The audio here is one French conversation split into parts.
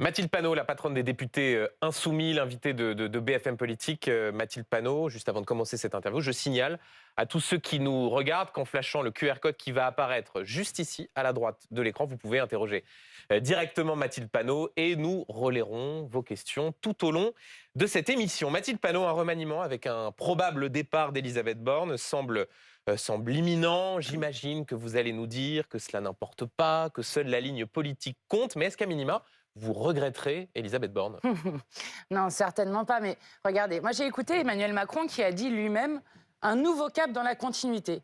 Mathilde Panot, la patronne des députés insoumis, l'invitée de BFM Politique. Mathilde Panot, juste avant de commencer cette interview, je signale à tous ceux qui nous regardent qu'en flashant le QR code qui va apparaître juste ici, à la droite de l'écran, vous pouvez interroger directement Mathilde Panot et nous relayerons vos questions tout au long de cette émission. Mathilde Panot, un remaniement avec un probable départ d'Elisabeth Borne semble imminent. J'imagine que vous allez nous dire que cela n'importe pas, que seule la ligne politique compte, mais est-ce qu'à minima, vous regretterez Elisabeth Borne? Non, certainement pas. Mais regardez, moi j'ai écouté Emmanuel Macron qui a dit lui-même un nouveau cap dans la continuité.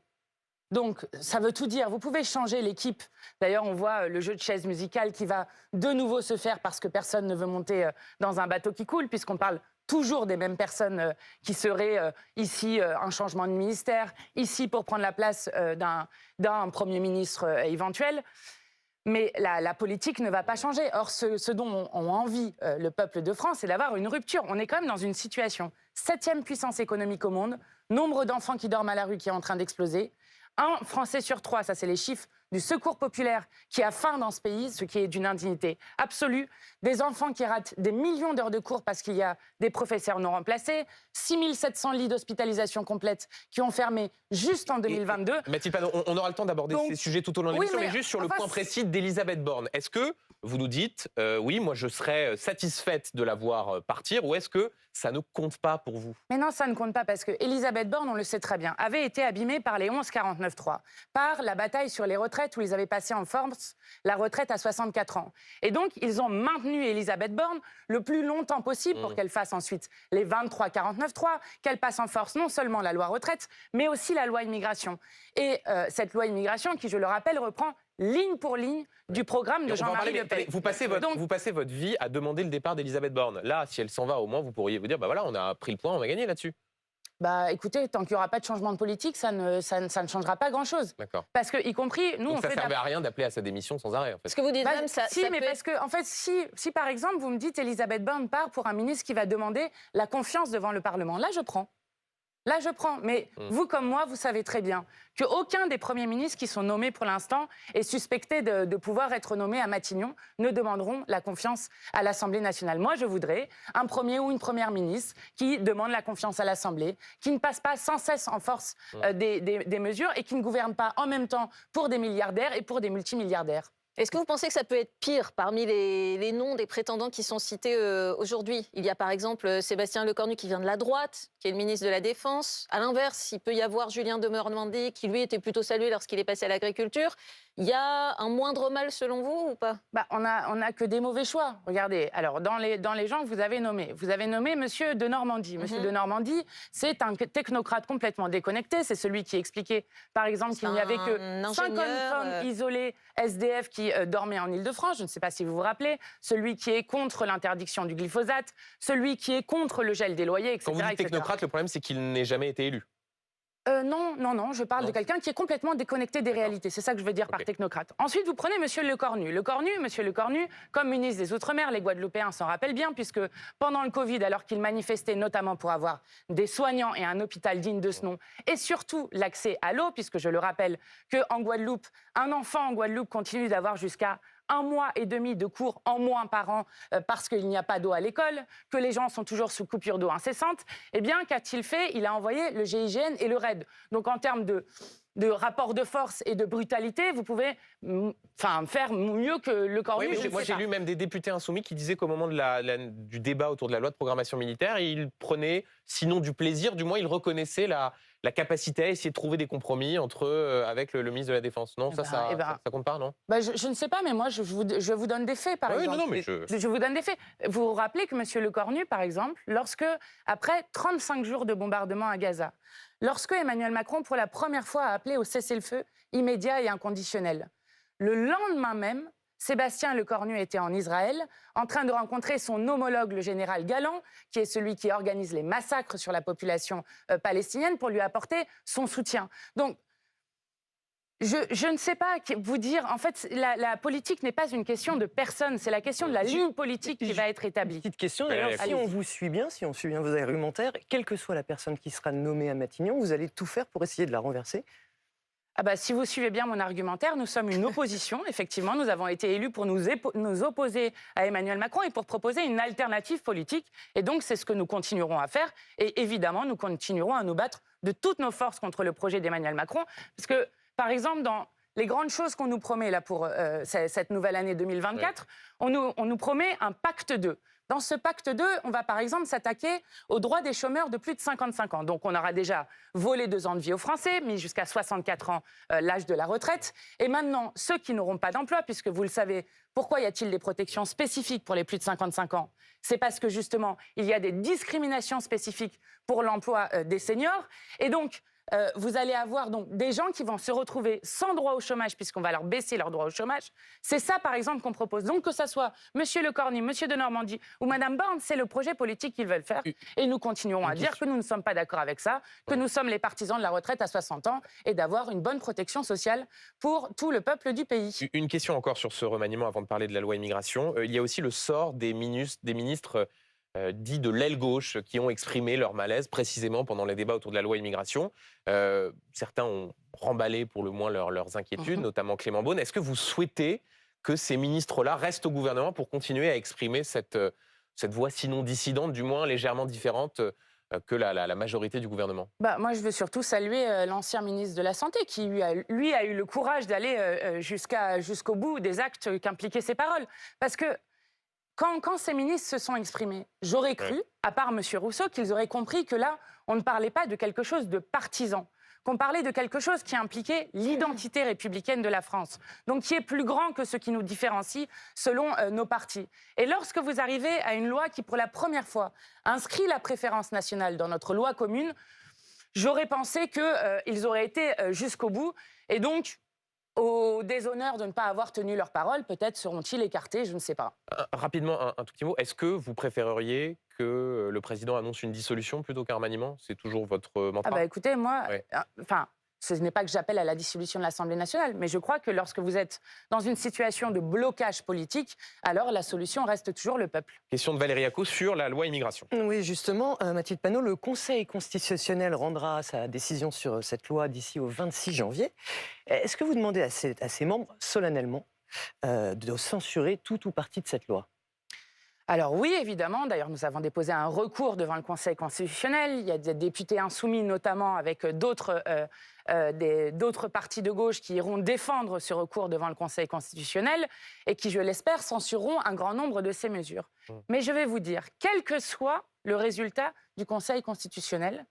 Donc, ça veut tout dire. Vous pouvez changer l'équipe. D'ailleurs, on voit le jeu de chaises musicales qui va de nouveau se faire parce que personne ne veut monter dans un bateau qui coule, puisqu'on parle toujours des mêmes personnes qui seraient ici un changement de ministère, ici pour prendre la place d'un Premier ministre éventuel. Mais la politique ne va pas changer. Or, ce dont ont envie le peuple de France, c'est d'avoir une rupture. On est quand même dans une situation, 7e puissance économique au monde, nombre d'enfants qui dorment à la rue qui est en train d'exploser. Un Français sur 3, ça c'est les chiffres du Secours populaire, qui a faim dans ce pays, ce qui est d'une indignité absolue. Des enfants qui ratent des millions d'heures de cours parce qu'il y a des professeurs non remplacés. 6700 lits d'hospitalisation complète qui ont fermé juste en 2022. Mathilde Panot, on aura le temps d'aborder ces sujets tout au long de l'émission, mais juste sur le point précis d'Elisabeth Borne. Est-ce que vous nous dites, oui, moi je serais satisfaite de la voir partir, ou est-ce que ça ne compte pas pour vous? Mais non, ça ne compte pas, parce que Elisabeth Borne, on le sait très bien, avait été abîmée par les 11-49-3, par la bataille sur les retraites où ils avaient passé en force la retraite à 64 ans. Et donc, ils ont maintenu Elisabeth Borne le plus longtemps possible pour qu'elle fasse ensuite les 23-49-3, qu'elle passe en force non seulement la loi retraite, mais aussi la loi immigration. Et cette loi immigration, qui, je le rappelle, reprend ligne pour ligne du programme de Jean-Marie Le Pen. Vous passez votre vie à demander le départ d'Elisabeth Borne. Là, si elle s'en va, au moins, vous pourriez vous dire, bah voilà, on a pris le point, on a gagné là-dessus. Bah, écoutez, tant qu'il n'y aura pas de changement de politique, ça ne changera pas grand-chose. D'accord. Parce que, y compris, nous, donc on ça fait... servait à rien d'appeler à sa démission sans arrêt, en fait. Ce que vous dites même, si, mais parce que, en fait, si par exemple, vous me dites Elisabeth Borne part pour un ministre qui va demander la confiance devant le Parlement, là, je prends. Là, je prends. Mais vous, comme moi, vous savez très bien qu'aucun des premiers ministres qui sont nommés pour l'instant et suspectés de pouvoir être nommés à Matignon ne demanderont la confiance à l'Assemblée nationale. Moi, je voudrais un premier ou une première ministre qui demande la confiance à l'Assemblée, qui ne passe pas sans cesse en force des mesures et qui ne gouverne pas en même temps pour des milliardaires et pour des multimilliardaires. Est-ce que vous pensez que ça peut être pire parmi les noms des prétendants qui sont cités aujourd'hui? Il y a par exemple Sébastien Lecornu qui vient de la droite, qui est le ministre de la Défense. À l'inverse, il peut y avoir Julien Denormandie qui, lui, était plutôt salué lorsqu'il est passé à l'agriculture. Il y a un moindre mal selon vous ou pas? Bah, on a que des mauvais choix. Regardez, alors dans les gens que vous avez nommés Monsieur Denormandie. Monsieur Denormandie, c'est un technocrate complètement déconnecté. C'est celui qui expliquait, par exemple, qu'il n'y avait que 50 femmes isolées SDF qui dormaient en Île-de-France. Je ne sais pas si vous vous rappelez. Celui qui est contre l'interdiction du glyphosate, celui qui est contre le gel des loyers, etc. Quand vous dites technocrate, le problème, c'est qu'il n'ait jamais été élu. Non, je parle de quelqu'un qui est complètement déconnecté des réalités. C'est ça que je veux dire par technocrate. Ensuite, vous prenez Monsieur Lecornu. Monsieur Lecornu, comme ministre des Outre-mer, les Guadeloupéens s'en rappellent bien, puisque pendant le Covid, alors qu'il manifestait notamment pour avoir des soignants et un hôpital digne de ce nom, et surtout l'accès à l'eau, puisque je le rappelle qu'en Guadeloupe, un enfant en Guadeloupe continue d'avoir jusqu'à 1 mois et demi de cours en moins par an parce qu'il n'y a pas d'eau à l'école, que les gens sont toujours sous coupure d'eau incessante, eh bien, qu'a-t-il fait? Il a envoyé le GIGN et le RAID. Donc, en termes de rapport de force et de brutalité, vous pouvez faire mieux que Lecornu. Oui, moi, j'ai lu même des députés insoumis qui disaient qu'au moment du débat autour de la loi de programmation militaire, ils prenaient, sinon du plaisir, du moins, ils reconnaissaient la capacité à essayer de trouver des compromis avec le ministre de la Défense. Non, ça compte pas, non? Je ne sais pas, mais moi, je vous donne des faits, par exemple. Non, mais je vous donne des faits. Vous vous rappelez que M. Lecornu, par exemple, après 35 jours de bombardement à Gaza, lorsque Emmanuel Macron, pour la première fois, a appelé au cessez-le-feu immédiat et inconditionnel, le lendemain même, Sébastien Lecornu était en Israël, en train de rencontrer son homologue, le général Galland, qui est celui qui organise les massacres sur la population palestinienne, pour lui apporter son soutien. Donc, je ne sais pas vous dire. En fait, la politique n'est pas une question de personne, c'est la question de la ligne politique qui va être établie. Petite question, d'ailleurs, si on vous suit bien, si on suit bien vos argumentaires, quelle que soit la personne qui sera nommée à Matignon, vous allez tout faire pour essayer de la renverser? Ah bah, si vous suivez bien mon argumentaire, nous sommes une opposition. Effectivement, nous avons été élus pour nous opposer à Emmanuel Macron et pour proposer une alternative politique. Et donc, c'est ce que nous continuerons à faire. Et évidemment, nous continuerons à nous battre de toutes nos forces contre le projet d'Emmanuel Macron. Parce que, par exemple, dans les grandes choses qu'on nous promet là pour cette nouvelle année 2024, on nous promet un pacte 2. Dans ce pacte 2, on va par exemple s'attaquer aux droits des chômeurs de plus de 55 ans. Donc on aura déjà volé 2 ans de vie aux Français, mis jusqu'à 64 ans l'âge de la retraite. Et maintenant, ceux qui n'auront pas d'emploi, puisque vous le savez, pourquoi y a-t-il des protections spécifiques pour les plus de 55 ans? C'est parce que justement, il y a des discriminations spécifiques pour l'emploi des seniors. Et donc, vous allez avoir donc des gens qui vont se retrouver sans droit au chômage puisqu'on va leur baisser leur droit au chômage. C'est ça, par exemple, qu'on propose. Donc, que ça soit Monsieur Lecornu, Monsieur de Normandie ou Madame Borne, c'est le projet politique qu'ils veulent faire. Et nous continuerons à dire que nous ne sommes pas d'accord avec ça, que nous sommes les partisans de la retraite à 60 ans et d'avoir une bonne protection sociale pour tout le peuple du pays. Une question encore sur ce remaniement avant de parler de la loi immigration. Il y a aussi le sort des ministres dits de l'aile gauche qui ont exprimé leur malaise précisément pendant les débats autour de la loi immigration. Certains ont remballé pour le moins leurs inquiétudes, notamment Clément Beaune. Est-ce que vous souhaitez que ces ministres-là restent au gouvernement pour continuer à exprimer cette voix sinon dissidente, du moins légèrement différente que la majorité du gouvernement? Moi, je veux surtout saluer l'ancien ministre de la Santé qui, lui, a eu le courage d'aller jusqu'au bout des actes qu'impliquaient ses paroles. Parce que quand ces ministres se sont exprimés, j'aurais cru, à part M. Rousseau, qu'ils auraient compris que là, on ne parlait pas de quelque chose de partisan, qu'on parlait de quelque chose qui impliquait l'identité républicaine de la France, donc qui est plus grand que ce qui nous différencie selon nos partis. Et lorsque vous arrivez à une loi qui, pour la première fois, inscrit la préférence nationale dans notre loi commune, j'aurais pensé qu'ils auraient été jusqu'au bout. Et donc, au déshonneur de ne pas avoir tenu leur parole, peut-être seront-ils écartés, je ne sais pas. Rapidement, un tout petit mot. Est-ce que vous préféreriez que le président annonce une dissolution plutôt qu'un remaniement? C'est toujours votre mantra? Écoutez, moi, ce n'est pas que j'appelle à la dissolution de l'Assemblée nationale, mais je crois que lorsque vous êtes dans une situation de blocage politique, alors la solution reste toujours le peuple. Question de Valérie Acco sur la loi immigration. Oui, justement, Mathilde Panot, le Conseil constitutionnel rendra sa décision sur cette loi d'ici au 26 janvier. Est-ce que vous demandez à ses membres, solennellement, de censurer tout ou partie de cette loi? Alors oui, évidemment. D'ailleurs, nous avons déposé un recours devant le Conseil constitutionnel. Il y a des députés insoumis, notamment avec d'autres partis de gauche qui iront défendre ce recours devant le Conseil constitutionnel et qui, je l'espère, censureront un grand nombre de ces mesures. Mais je vais vous dire, quel que soit le résultat du Conseil constitutionnel,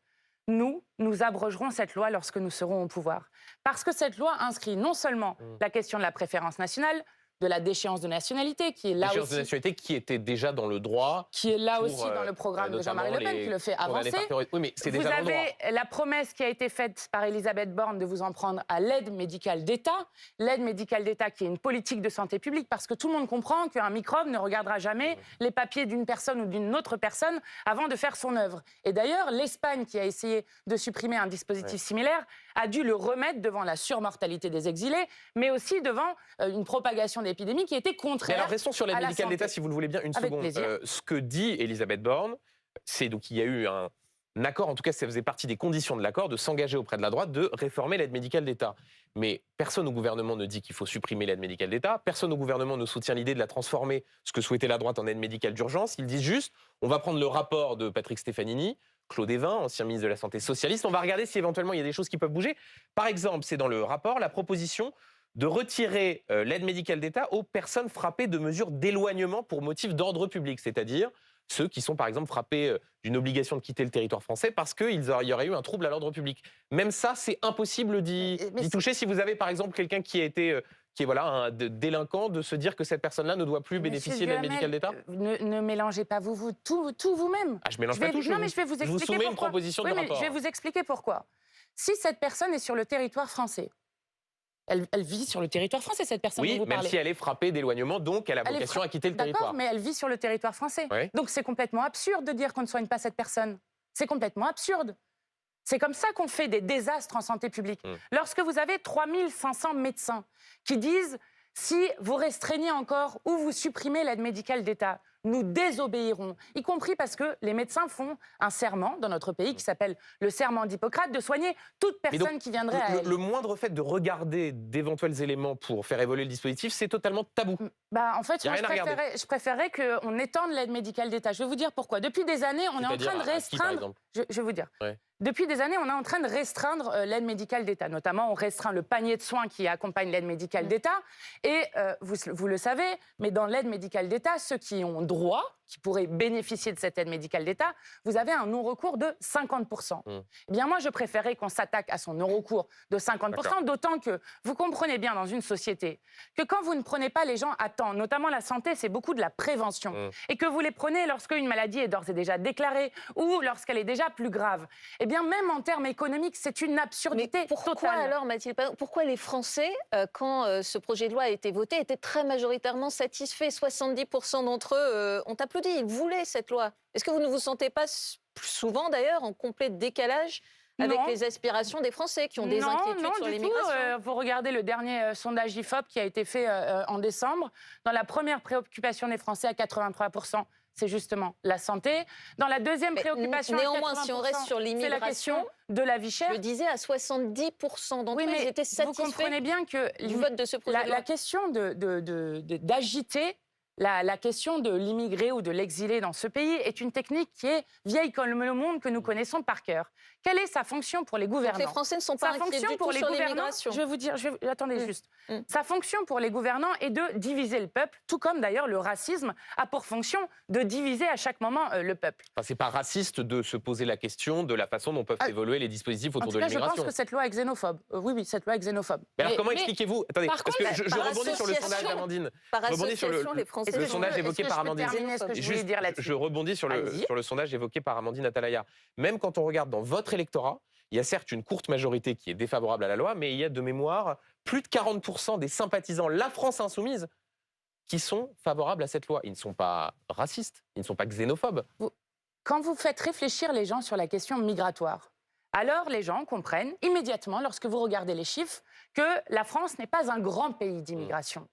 nous abrogerons cette loi lorsque nous serons au pouvoir. Parce que cette loi inscrit non seulement la question de la préférence nationale, de la déchéance de nationalité, qui est là déchéance aussi... de nationalité qui était déjà dans le droit. Qui est là aussi dans le programme de Jean-Marie Le Pen, qui le fait avancer. Oui, mais c'est déjà vous dans le droit. avez la promesse qui a été faite par Elisabeth Borne de vous en prendre à l'aide médicale d'État. L'aide médicale d'État qui est une politique de santé publique, parce que tout le monde comprend qu'un microbe ne regardera jamais les papiers d'une personne ou d'une autre personne avant de faire son œuvre. Et d'ailleurs, l'Espagne, qui a essayé de supprimer un dispositif similaire, a dû le remettre devant la surmortalité des exilés, mais aussi devant une propagation d'épidémie qui était contraire. Mais alors restons sur l'aide médicale d'État, si vous le voulez bien, une seconde. Ce que dit Elisabeth Borne, c'est donc qu'il y a eu un accord, en tout cas ça faisait partie des conditions de l'accord, de s'engager auprès de la droite de réformer l'aide médicale d'État. Mais personne au gouvernement ne dit qu'il faut supprimer l'aide médicale d'État, personne au gouvernement ne soutient l'idée de la transformer, ce que souhaitait la droite, en aide médicale d'urgence. Ils disent juste, on va prendre le rapport de Patrick Stefanini, Claude Évin, ancien ministre de la Santé socialiste, on va regarder si éventuellement il y a des choses qui peuvent bouger. Par exemple, c'est dans le rapport la proposition de retirer l'aide médicale d'État aux personnes frappées de mesures d'éloignement pour motif d'ordre public, c'est-à-dire ceux qui sont par exemple frappés d'une obligation de quitter le territoire français parce qu'il y aurait eu un trouble à l'ordre public. Même ça, c'est impossible d'y toucher si vous avez par exemple quelqu'un qui a été... qui est un délinquant, de se dire que cette personne-là ne doit plus bénéficier de l'aide médicale d'État? Ne mélangez pas tout vous-même. Je mélange pas tout, non, mais je vais vous expliquer je vous soumets pourquoi. une proposition de rapport. Je vais vous expliquer pourquoi. Si cette personne est sur le territoire français, elle vit sur le territoire français, cette personne dont vous parlez. Oui, même si elle est frappée d'éloignement, donc elle a vocation à quitter le territoire. D'accord, mais elle vit sur le territoire français. Oui. Donc c'est complètement absurde de dire qu'on ne soigne pas cette personne. C'est complètement absurde. C'est comme ça qu'on fait des désastres en santé publique. Lorsque vous avez 3500 médecins qui disent si vous restreignez encore ou vous supprimez l'aide médicale d'État, nous désobéirons, y compris parce que les médecins font un serment dans notre pays qui s'appelle le serment d'Hippocrate de soigner toute Mais donc, personne qui viendrait à elle. le moindre fait de regarder d'éventuels éléments pour faire évoluer le dispositif, c'est totalement tabou. Bah, en fait, Y a moi, rien à regarder. je préférerais qu'on étende l'aide médicale d'État. Je vais vous dire pourquoi. Depuis des années, on est en C'est-à-dire train de à qui, par restreindre. exemple? Je vais vous dire. Ouais. Depuis des années, on est en train de restreindre l'aide médicale d'État. Notamment, on restreint le panier de soins qui accompagne l'aide médicale d'État. Et vous le savez, mais dans l'aide médicale d'État, ceux qui ont droit, qui pourraient bénéficier de cette aide médicale d'État, vous avez un non-recours de 50%. Eh bien, moi, je préférais qu'on s'attaque à son non-recours de 50%, d'autant que vous comprenez bien dans une société que quand vous ne prenez pas les gens à temps, notamment la santé, c'est beaucoup de la prévention, et que vous les prenez lorsqu'une maladie est d'ores et déjà déclarée ou lorsqu'elle est déjà plus grave, eh bien, même en termes économiques, c'est une absurdité Pourquoi totale. alors, Mathilde Panot, pourquoi les Français, quand ce projet de loi a été voté, étaient très majoritairement satisfaits? 70% d'entre eux ont applaudi, ils voulaient cette loi. Est-ce que vous ne vous sentez pas plus souvent d'ailleurs en complet décalage avec Non. les aspirations des Français qui ont des inquiétudes non, sur du l'immigration? tout. Vous regardez le dernier sondage IFOP qui a été fait en décembre. Dans la première préoccupation des Français à 83%, c'est justement la santé. Dans la deuxième préoccupation, néanmoins, à 80%, si on reste sur c'est la l'immigration, question de la vie chère. je le disais, à 70% d'entre Oui, eux, mais ils étaient vous satisfaits comprenez bien que du vote de ce projet de loi. la question d'agiter la question de l'immigré ou de l'exilé dans ce pays est une technique qui est vieille comme le monde, que nous connaissons par cœur. Quelle est sa fonction pour les Donc gouvernants? les Français ne sont pas Sa inquiets fonction du pour tout les sur gouvernants, l'immigration. je vais vous dire, attendez juste. Mm. Sa fonction pour les gouvernants est de diviser le peuple, tout comme d'ailleurs le racisme a pour fonction de diviser à chaque moment le peuple. Enfin, c'est pas raciste de se poser la question de la façon dont peuvent évoluer les dispositifs En autour tout de cas, je pense l'immigration. que cette loi est xénophobe. Oui, cette loi est xénophobe. Mais alors, comment expliquez-vous? Attendez, par parce que contre, je par rebondis sur le sondage association, d'Amandine. Par Je rebondis sur association, les Français le sont- sondage évoqué par Amandine. terminer ce que je voulais Juste, dire là-dessus? je rebondis sur Allez-y. le sondage évoqué par Amandine Atalaya. Même quand on regarde dans votre électorat, il y a certes une courte majorité qui est défavorable à la loi, mais il y a de mémoire plus de 40% des sympathisants La France Insoumise qui sont favorables à cette loi. Ils ne sont pas racistes, ils ne sont pas xénophobes. Quand vous faites réfléchir les gens sur la question migratoire, alors les gens comprennent immédiatement, lorsque vous regardez les chiffres, que la France n'est pas un grand pays d'immigration.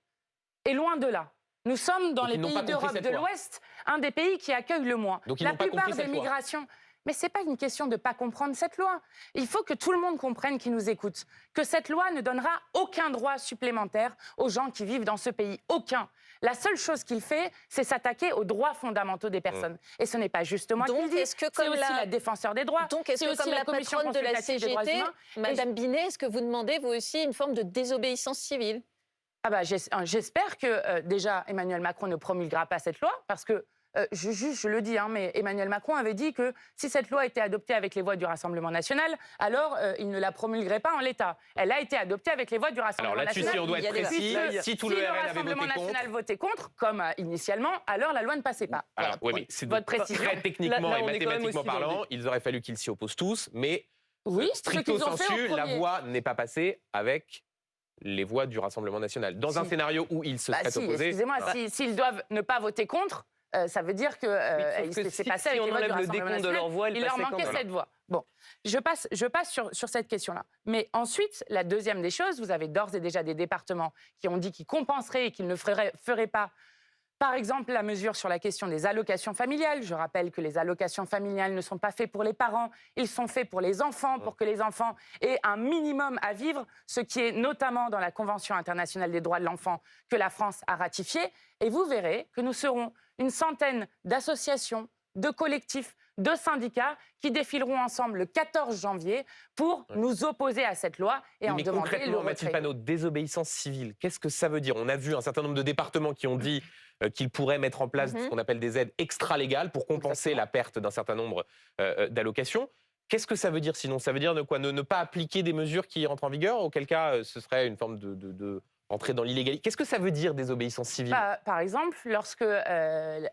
Et loin de là. Nous sommes dans Donc, les ils n'ont pays pas compris d'Europe cette de loi. l'Ouest, un des pays qui accueille le moins. Donc, ils La n'ont pas plupart compris des cette loi. migrations. Mais ce n'est pas une question de ne pas comprendre cette loi. Il faut que tout le monde comprenne, qui nous écoute, que cette loi ne donnera aucun droit supplémentaire aux gens qui vivent dans ce pays. Aucun. La seule chose qu'il fait, c'est s'attaquer aux droits fondamentaux des personnes. Et ce n'est pas juste moi qui Donc, le dis, est-ce que c'est comme aussi la défenseur des droits. Donc, est-ce c'est que aussi comme la Commission patronne de la consultative des droits CGT, humains, Madame Binet, est-ce que vous demandez, vous aussi, une forme de désobéissance civile? Ah bah, j'espère que déjà Emmanuel Macron ne promulguera pas cette loi, parce que, je le dis, mais Emmanuel Macron avait dit que si cette loi était adoptée avec les voix du Rassemblement national, alors il ne la promulguerait pas en l'état. Elle a été adoptée avec les voix du Rassemblement Alors là-dessus, national. si on doit être précis, si tout le RN avait Rassemblement voté contre... national votait contre, comme initialement, alors la loi ne passait pas. Alors, Voilà. oui, mais c'est Votre précision. très techniquement Là, et on est quand même mathématiquement aussi dans le parlant, il aurait fallu qu'ils s'y opposent tous, mais Oui, ce stricto qu'ils ont fait sensu, au la premier. voix n'est pas passée avec les voix du Rassemblement national. Dans un Si. scénario où ils se Bah seraient si, opposés... excusez-moi, voilà. s'ils doivent ne pas voter contre, ça veut dire que Oui, sauf que c'est si- passé si avec on les voix du enlève le Rassemblement décompte de national, leur voix, elle il leur passait quand manquait même. cette voix. Bon, je passe sur cette question-là. Mais ensuite, la deuxième des choses, vous avez d'ores et déjà des départements qui ont dit qu'ils compenseraient et qu'ils ne feraient pas, par exemple, la mesure sur la question des allocations familiales. Je rappelle que les allocations familiales ne sont pas faites pour les parents, ils sont faits pour les enfants, pour que les enfants aient un minimum à vivre, ce qui est notamment dans la Convention internationale des droits de l'enfant que la France a ratifiée. Et vous verrez que nous serons une centaine d'associations, de collectifs, de syndicats qui défileront ensemble le 14 janvier pour nous opposer à cette loi et Oui, en mais demander le concrètement, Mathilde retrait. Panot, désobéissance civile, qu'est-ce que ça veut dire? On a vu un certain nombre de départements qui ont dit qu'ils pourraient mettre en place ce qu'on appelle des aides extra-légales pour compenser la perte d'un certain nombre d'allocations. Qu'est-ce que ça veut dire sinon? Ça veut dire de quoi? Ne pas appliquer des mesures qui rentrent en vigueur? Auquel cas, ce serait une forme de entrer dans l'illégalité. Qu'est-ce que ça veut dire, désobéissance civile? Par exemple, lorsque,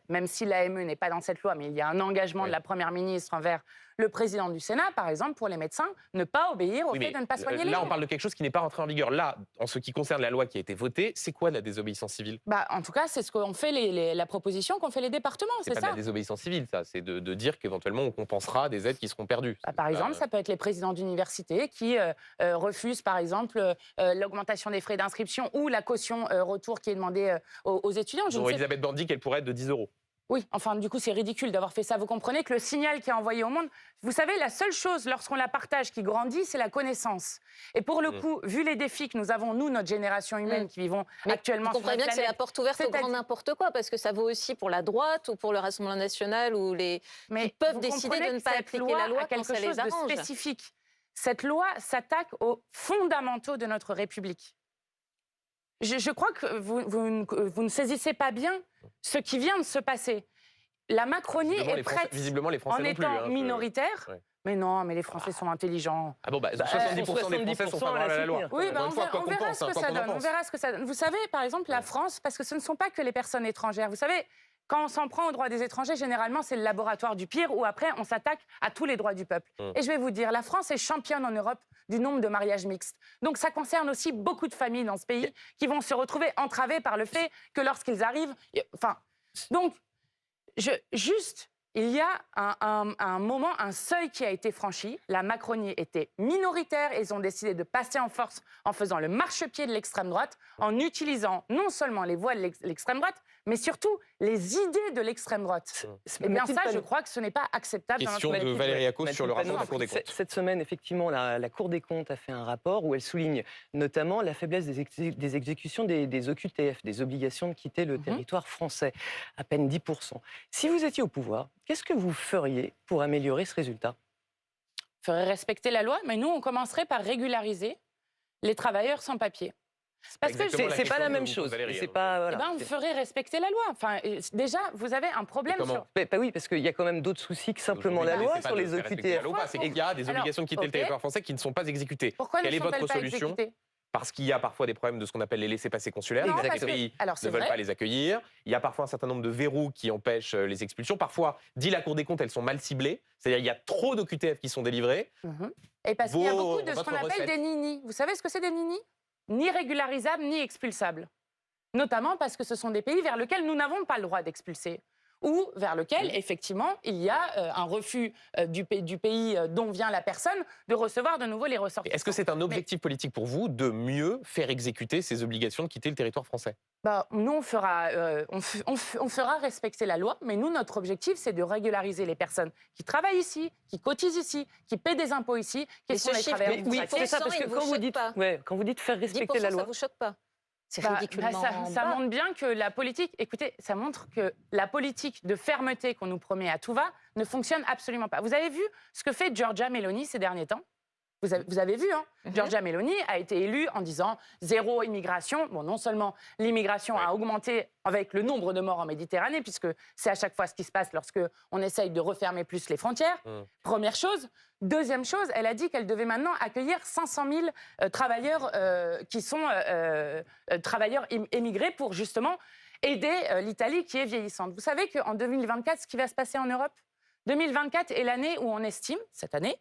même si l'AME n'est pas dans cette loi, mais il y a un engagement de la Première ministre envers le président du Sénat, par exemple, pour les médecins, ne pas obéir au Oui, fait mais de ne pas soigner les là, gens. on parle de quelque chose qui n'est pas rentré en vigueur. Là, en ce qui concerne la loi qui a été votée, c'est quoi de la désobéissance civile? En tout cas, c'est ce qu'ont fait la proposition qu'ont fait les départements, C'est c'est pas de ça. la désobéissance civile, ça. C'est de dire qu'éventuellement, on compensera des aides qui seront perdues. Par exemple, ça peut être les présidents d'université qui refusent, par exemple, l'augmentation des frais d'inscription ou la caution retour qui est demandée aux étudiants. Je ne Dont sais Elisabeth Borne dit qu'elle pourrait être de 10 €. Oui, enfin, du coup, c'est ridicule d'avoir fait ça. Vous comprenez que le signal qui est envoyé au monde, vous savez, la seule chose, lorsqu'on la partage, qui grandit, c'est la connaissance. Et pour le coup, vu les défis que nous avons, nous, notre génération humaine, qui vivons Mais actuellement vous sur comprenez notre bien que c'est la planète, porte ouverte au grand n'importe quoi, parce que ça vaut aussi pour la droite ou pour le Rassemblement national ou qui peuvent vous décider comprenez de ne que pas cette appliquer la loi a quand quelque ça chose les arrange. de spécifique. Cette loi s'attaque aux fondamentaux de notre République. Je crois que vous ne saisissez pas bien ce qui vient de se passer. La Macronie Visiblement, est prête, visiblement, les Français en non plus. étant Hein, minoritaire. Ouais. Mais non, mais les Français sont intelligents. Ah bon, 70% des Français sont 70% favorables à la loi. soutenir. Oui, Encore une fois, quoi on qu'on verra pense, ce que quoi ça qu'on en donne. On pense. verra ce que ça donne. Vous savez, par exemple, la France, parce que ce ne sont pas que les personnes étrangères. Vous savez, quand on s'en prend aux droits des étrangers, généralement, c'est le laboratoire du pire, où après, on s'attaque à tous les droits du peuple. Et je vais vous dire, la France est championne en Europe du nombre de mariages mixtes. Donc ça concerne aussi beaucoup de familles dans ce pays qui vont se retrouver entravées par le fait que lorsqu'ils arrivent... Enfin, donc, il y a un moment, un seuil qui a été franchi. La Macronie était minoritaire et ils ont décidé de passer en force en faisant le marchepied de l'extrême droite, en utilisant non seulement les voix de l'extrême droite, mais surtout les idées de l'extrême droite. Et bien ça, je crois que ce n'est pas acceptable. Question dans notre de politique. Valérie Acos sur le rapport de la Mathilde Cour des Panot, comptes. Cette semaine, effectivement, la Cour des comptes a fait un rapport où elle souligne notamment la faiblesse des exécutions des OQTF, des obligations de quitter le territoire français, à peine 10%. Si vous étiez au pouvoir, qu'est-ce que vous feriez pour améliorer ce résultat? Il faudrait respecter la loi, mais nous, on commencerait par régulariser les travailleurs sans papier. Parce que c'est pas la même chose. C'est pas, voilà. Eh ben, on ferait respecter la loi. Enfin, déjà, vous avez un problème sur... Oui, parce qu'il y a quand même d'autres soucis que simplement la loi sur les OQTF. C'est qu'il y a des obligations de quitter le territoire français qui ne sont pas exécutées. Pourquoi Quelle ne est votre sont-elles pas solution? exécutées? Parce qu'il y a parfois des problèmes de ce qu'on appelle les laissez-passer consulaires. Non, Les parce que- pays alors, ne c'est veulent vrai. pas les accueillir. Il y a parfois un certain nombre de verrous qui empêchent les expulsions. Parfois, dit la Cour des comptes, elles sont mal ciblées. C'est-à-dire qu'il y a trop d'OQTF qui sont délivrés. Et parce qu'il y a beaucoup de ce votre qu'on appelle recette. des ninis. Vous savez ce que c'est des ninis? Ni régularisables, ni expulsables. Notamment parce que ce sont des pays vers lesquels nous n'avons pas le droit d'expulser. Ou vers lequel, effectivement, il y a un refus du pays dont vient la personne de recevoir de nouveau les ressortissants. Est-ce que c'est un objectif politique pour vous de mieux faire exécuter ces obligations de quitter le territoire français? Nous, on fera respecter la loi, mais nous, notre objectif, c'est de régulariser les personnes qui travaillent ici, qui cotisent ici, qui paient des impôts ici, qui Et sont ce les chiffre, travailleurs. Oui, c'est ça, parce il que vous quand vous choque dites, pas. quand vous dites faire respecter 10%, la ça loi, vous choque pas? C'est Bah, ridiculement ça bas. montre bien que la politique, écoutez, ça montre que la politique de fermeté qu'on nous promet à tout va ne fonctionne absolument pas. Vous avez vu ce que fait Giorgia Meloni ces derniers temps? Vous avez vu, hein? Giorgia Meloni a été élue en disant zéro immigration. Bon, non seulement l'immigration a augmenté avec le nombre de morts en Méditerranée, puisque c'est à chaque fois ce qui se passe lorsque on essaye de refermer plus les frontières. Première chose. Deuxième chose, elle a dit qu'elle devait maintenant accueillir 500 000 travailleurs qui sont travailleurs émigrés pour justement aider l'Italie qui est vieillissante. Vous savez qu'en 2024, ce qui va se passer en Europe, 2024 est l'année où on estime, cette année,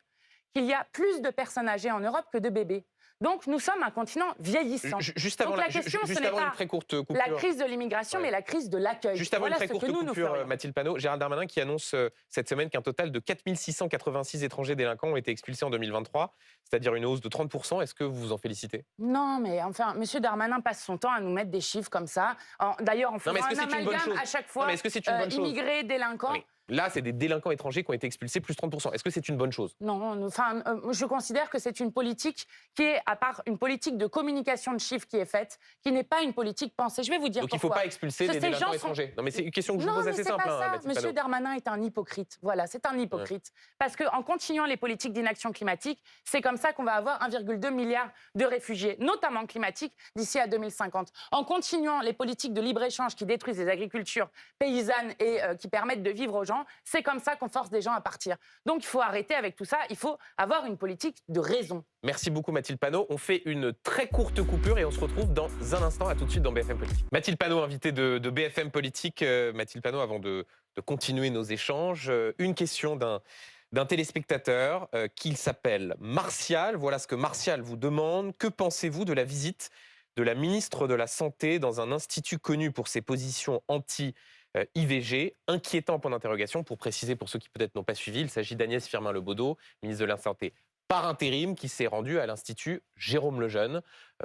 qu'il y a plus de personnes âgées en Europe que de bébés. Donc nous sommes un continent vieillissant. Juste avant, Donc la question, ce n'est une pas très courte coupure. la crise de l'immigration, mais la crise de l'accueil. Juste avant Voilà une très ce courte que nous coupure, ferions. Mathilde Panot, Gérald Darmanin qui annonce cette semaine qu'un total de 4 686 étrangers délinquants ont été expulsés en 2023, c'est-à-dire une hausse de 30%. Est-ce que vous vous en félicitez? Non, mais enfin, M. Darmanin passe son temps à nous mettre des chiffres comme ça. D'ailleurs, en faisant un amalgame à chaque fois, est-ce que c'est une bonne chose? immigrés, délinquants. Oui. Là, c'est des délinquants étrangers qui ont été expulsés, plus 30%. Est-ce que c'est une bonne chose? Non, enfin, je considère que c'est une politique qui est, à part une politique de communication de chiffres qui est faite, qui n'est pas une politique pensée. Je vais vous dire Donc pourquoi. il ne faut pas expulser Parce les que ces délinquants gens sont- étrangers. Non, mais c'est une question que je vous Non, pose mais assez c'est simple, pas ça. Mathilde Monsieur Panot. Darmanin est un hypocrite. Voilà, c'est un hypocrite. Parce qu'en continuant les politiques d'inaction climatique, c'est comme ça qu'on va avoir 1,2 milliard de réfugiés, notamment climatiques, d'ici à 2050. En continuant les politiques de libre-échange qui détruisent les agricultures paysannes et qui permettent de vivre aux gens, c'est comme ça qu'on force des gens à partir. Donc il faut arrêter avec tout ça. Il faut avoir une politique de raison. Merci beaucoup Mathilde Panot. On fait une très courte coupure et on se retrouve dans un instant. À tout de suite dans BFM Politique. Mathilde Panot, invitée de BFM Politique. Mathilde Panot, avant de continuer nos échanges, une question d'un téléspectateur qui s'appelle Martial. Voilà ce que Martial vous demande. Que pensez-vous de la visite de la ministre de la Santé dans un institut connu pour ses positions anti-IVG? Inquiétant point d'interrogation. Pour préciser, pour ceux qui peut-être n'ont pas suivi, il s'agit d'Agnès Firmin-Lebaudot, ministre de la Santé par intérim qui s'est rendu à l'Institut Jérôme Lejeune,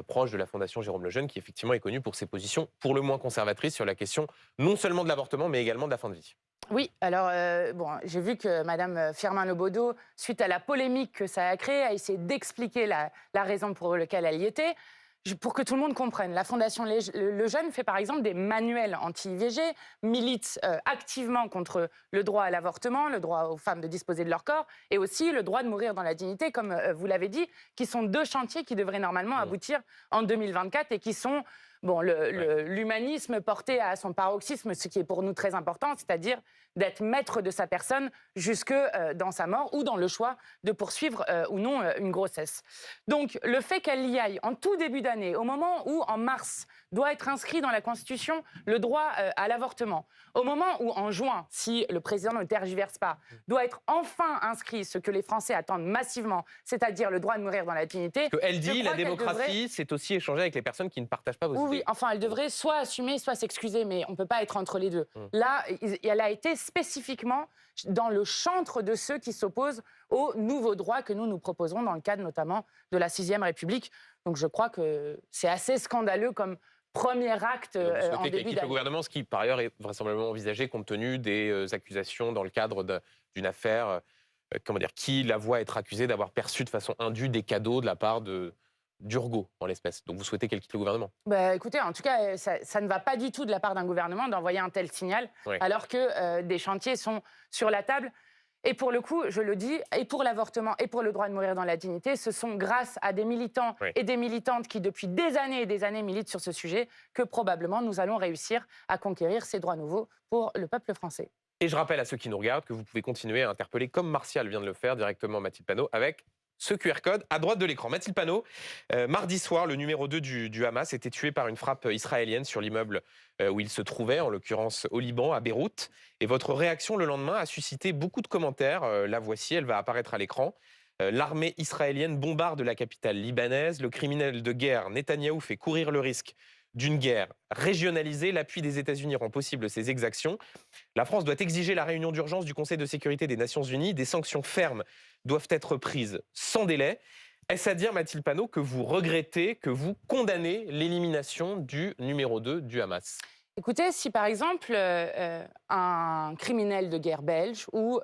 proche de la Fondation Jérôme Lejeune, qui effectivement est connue pour ses positions pour le moins conservatrices sur la question non seulement de l'avortement, mais également de la fin de vie. Oui, alors bon, j'ai vu que Madame Firmin Lebaudot, suite à la polémique que ça a créée, a essayé d'expliquer la raison pour laquelle elle y était. Pour que tout le monde comprenne, la Fondation Lejeune fait par exemple des manuels anti-IVG, milite activement contre le droit à l'avortement, le droit aux femmes de disposer de leur corps, et aussi le droit de mourir dans la dignité, comme vous l'avez dit, qui sont deux chantiers qui devraient normalement aboutir en 2024 et qui sont l'humanisme porté à son paroxysme, ce qui est pour nous très important, c'est-à-dire d'être maître de sa personne jusque dans sa mort ou dans le choix de poursuivre ou non une grossesse. Donc le fait qu'elle y aille en tout début d'année, au moment où en mars doit être inscrit dans la Constitution le droit à l'avortement, au moment où en juin, si le président ne tergiverse pas, doit être enfin inscrit ce que les Français attendent massivement, c'est-à-dire le droit de mourir dans la dignité. Ce qu'elle dit, la démocratie, c'est aussi échanger avec les personnes qui ne partagent pas vos idées. Oui, enfin, elle devrait soit assumer, soit s'excuser, mais on ne peut pas être entre les deux. Là, elle a été spécifiquement dans le chantre de ceux qui s'opposent aux nouveaux droits que nous proposons dans le cadre notamment de la 6e République. Donc je crois que c'est assez scandaleux comme premier acte en début d'année. Le gouvernement, ce qui par ailleurs est vraisemblablement envisagé compte tenu des accusations dans le cadre d'une affaire, qui la voit être accusée d'avoir perçu de façon indue des cadeaux de la part d'Urgo, en l'espèce. Donc vous souhaitez qu'elle quitte le gouvernement? Écoutez, en tout cas, ça ne va pas du tout de la part d'un gouvernement d'envoyer un tel signal, alors que des chantiers sont sur la table. Et pour le coup, je le dis, et pour l'avortement et pour le droit de mourir dans la dignité, ce sont grâce à des militants et des militantes qui, depuis des années et des années, militent sur ce sujet, que probablement nous allons réussir à conquérir ces droits nouveaux pour le peuple français. Et je rappelle à ceux qui nous regardent que vous pouvez continuer à interpeller, comme Martial vient de le faire, directement Mathilde Panot, avec ce QR code à droite de l'écran. Mathilde Panot, mardi soir, le numéro 2 du Hamas était tué par une frappe israélienne sur l'immeuble où il se trouvait, en l'occurrence au Liban, à Beyrouth. Et votre réaction le lendemain a suscité beaucoup de commentaires. La voici, elle va apparaître à l'écran. L'armée israélienne bombarde la capitale libanaise. Le criminel de guerre Netanyahou fait courir le risque d'une guerre régionalisée. L'appui des États-Unis rend possible ces exactions. La France doit exiger la réunion d'urgence du Conseil de sécurité des Nations Unies. Des sanctions fermes doivent être prises sans délai. Est-ce à dire, Mathilde Panot, que vous regrettez, que vous condamnez l'élimination du numéro 2 du Hamas? Écoutez, si par exemple un criminel de guerre belge ou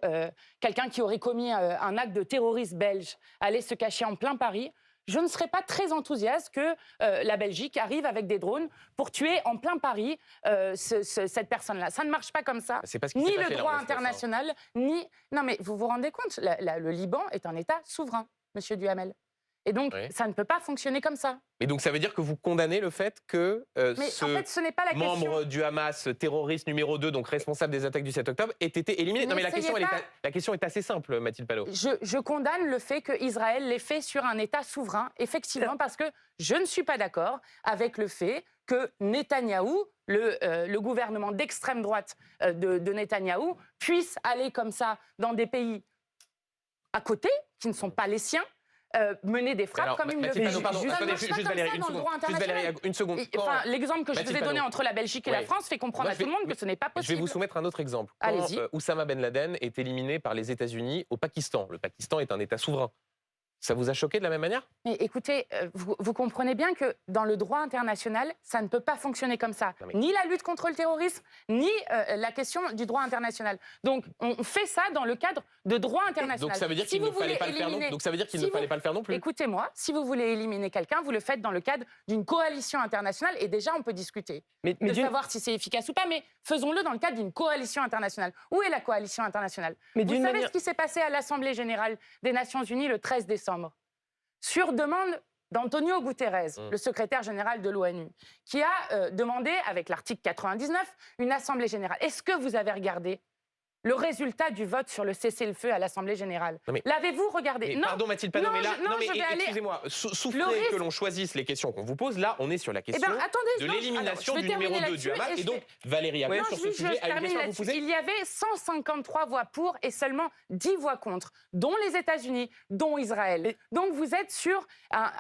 quelqu'un qui aurait commis un acte de terrorisme belge allait se cacher en plein Paris, je ne serais pas très enthousiaste que la Belgique arrive avec des drones pour tuer en plein Paris cette personne-là. Ça ne marche pas comme ça. C'est pas ce qui ni s'est passé, le là, droit en espèce, international, ni... Non mais vous vous rendez compte, le Liban est un État souverain, monsieur Duhamel. Et donc, ça ne peut pas fonctionner comme ça. Et donc, ça veut dire que vous condamnez le fait que Mais en fait, ce n'est pas la membre question. du Hamas, terroriste numéro 2, donc responsable des attaques du 7 octobre, ait été éliminé? Non, mais la question est assez simple, Mathilde Panot. Je condamne le fait qu'Israël l'ait fait sur un État souverain, effectivement, parce que je ne suis pas d'accord avec le fait que Netanyahou, le gouvernement d'extrême droite de Netanyahou, puisse aller comme ça dans des pays à côté, qui ne sont pas les siens, mener des frappes comme il le fait. Une seconde. L'exemple que je vous ai donné entre la Belgique et la France fait comprendre à tout le monde que ce n'est pas possible. Je vais vous soumettre un autre exemple. Quand Oussama Ben Laden est éliminé par les États-Unis au Pakistan, le Pakistan est un État souverain. Ça vous a choqué de la même manière? Mais écoutez, vous comprenez bien que dans le droit international, ça ne peut pas fonctionner comme ça. Ni la lutte contre le terrorisme, ni la question du droit international. Donc, on fait ça dans le cadre de droit international. Donc, ça veut dire qu'il ne fallait pas le faire non plus. Donc, ça veut dire qu'il ne fallait pas le faire non plus. Écoutez-moi, si vous voulez éliminer quelqu'un, vous le faites dans le cadre d'une coalition internationale. Et déjà, on peut discuter de savoir si c'est efficace ou pas. Mais faisons-le dans le cadre d'une coalition internationale. Où est la coalition internationale? Vous savez ce qui s'est passé à l'Assemblée générale des Nations Unies le 13 décembre? Sur demande d'Antonio Guterres, le secrétaire général de l'ONU, qui a demandé, avec l'article 99, une assemblée générale. Est-ce que vous avez regardé le résultat du vote sur le cessez-le-feu à l'Assemblée générale? L'avez-vous regardé? Non. Pardon Mathilde Panot, excusez-moi, souffrez que l'on choisisse les questions qu'on vous pose. Là, on est sur la question de l'élimination du numéro 2 du Hamas. Et donc, Valérie Acquin, sur ce sujet, a une question à vous poser. Il y avait 153 voix pour et seulement 10 voix contre, dont les États-Unis, dont Israël. Donc, vous êtes sur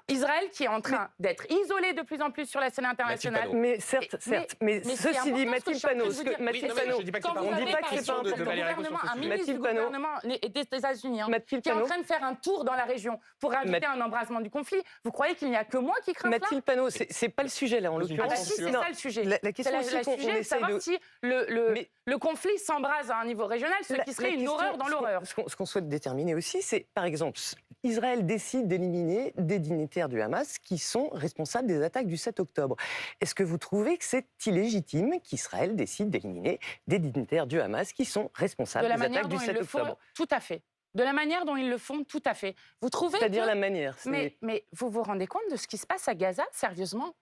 Israël qui est en train d'être isolé de plus en plus sur la scène internationale. Mais certes. Mais ceci dit, Mathilde Panot, on ne dit pas que c'est pas important. Valérie Pécresse gouvernement, sur ce un sujet. ministre du Mathilde Panot. gouvernement des États-Unis, hein, Mathilde qui est en Panot. train de faire un tour dans la région pour inviter un embrasement du conflit. Vous croyez qu'il n'y a que moi qui crains cela? Mathilde Panot, c'est pas le sujet là en Vous une Ah bah l'occurrence. si, c'est Non. ça le sujet. La C'est question aussi le qu'on sujet de essaie savoir de... si Mais- le conflit s'embrase à un niveau régional, ce qui serait une horreur dans l'horreur. Ce qu'on souhaite déterminer aussi, c'est, par exemple, Israël décide d'éliminer des dignitaires du Hamas qui sont responsables des attaques du 7 octobre. Est-ce que vous trouvez que c'est illégitime qu'Israël décide d'éliminer des dignitaires du Hamas qui sont responsables De la des manière attaques dont du ils 7 le font, octobre? tout à fait. De la manière dont ils le font, tout à fait. Vous trouvez C'est-à-dire que... la manière. Mais vous vous rendez compte de ce qui se passe à Gaza, sérieusement?